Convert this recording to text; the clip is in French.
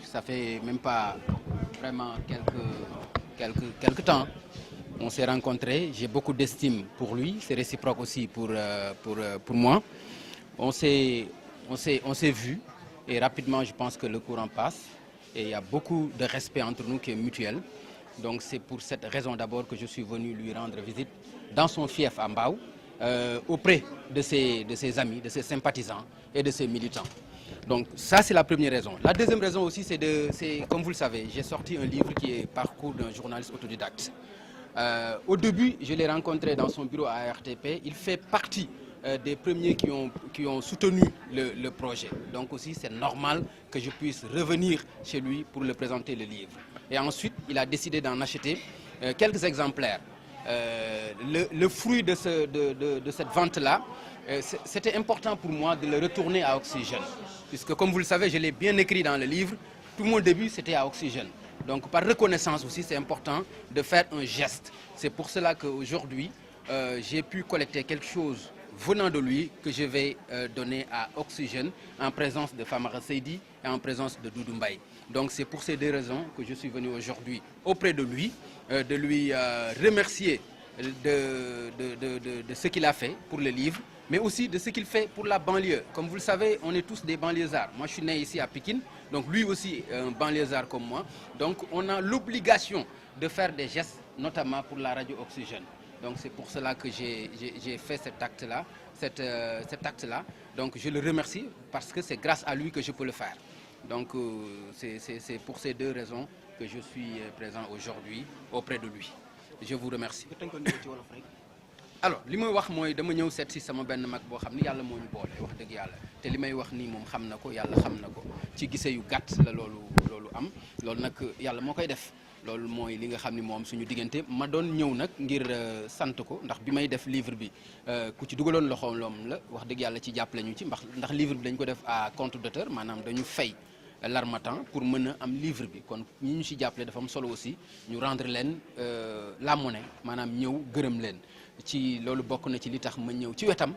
ça fait même pas vraiment quelques temps. On s'est rencontrés, j'ai beaucoup d'estime pour lui, c'est réciproque aussi pour moi. On s'est vus et rapidement je pense que le courant passe et il y a beaucoup de respect entre nous qui est mutuel. Donc c'est pour cette raison d'abord que je suis venu lui rendre visite dans son fief à Mbao, auprès de ses amis, de ses sympathisants et de ses militants. Donc ça c'est la première raison. La deuxième raison aussi c'est comme vous le savez, j'ai sorti un livre qui est Parcours d'un journaliste autodidacte. Au début, je l'ai rencontré dans son bureau à RTP. Il fait partie des premiers qui ont soutenu le projet. Donc aussi, c'est normal que je puisse revenir chez lui pour le présenter le livre. Et ensuite, il a décidé d'en acheter quelques exemplaires. Le fruit de cette vente-là, c'était important pour moi de le retourner à Oxygène. Puisque comme vous le savez, je l'ai bien écrit dans le livre, tout mon début c'était à Oxygène. Donc par reconnaissance aussi, c'est important de faire un geste. C'est pour cela qu'aujourd'hui, j'ai pu collecter quelque chose venant de lui que je vais donner à Oxygène en présence de Famara Seydi et en présence de Doudou Mbaye. Donc c'est pour ces deux raisons que je suis venu aujourd'hui auprès de lui, de lui remercier de ce qu'il a fait pour le livre, mais aussi de ce qu'il fait pour la banlieue. Comme vous le savez, on est tous des banlieusards. Moi, je suis né ici à Pékin, donc lui aussi un banlieusard comme moi. Donc on a l'obligation de faire des gestes, notamment pour la radio Oxygène. Donc c'est pour cela que j'ai fait cet acte-là. Donc je le remercie parce que c'est grâce à lui que je peux le faire. Donc c'est pour ces deux raisons que je suis présent aujourd'hui auprès de lui. Je vous remercie. Alors li may wax mooy dama ñëw seet si sama benn mag boo xam ni yàlla moo ñu boole wax dëgg yàlla te li may wax nii moom xam na ko yàlla xam na ko ci gise yu gàtt la loolu am loolu nag yàlla moo koy def loolu mooy li nga xam ni moom suñu diggante ma doon ñëw nag ngir sant ko ndax bi may def livre bi ku ci dugaloon loxoom la wax dëgg yàlla ci jàppale ñu ci ndax livre bi dañ ko def à compte d'auteur maanaam dañu fay l'Harmattan pour mën a am livre bi kon ñi ñu ci jàppale dafa am solo aussi ñu rendre leen la monnaie maanaam ñëw gërëm leen ci loolu bokk na ci li tax ma ñëw ci wetam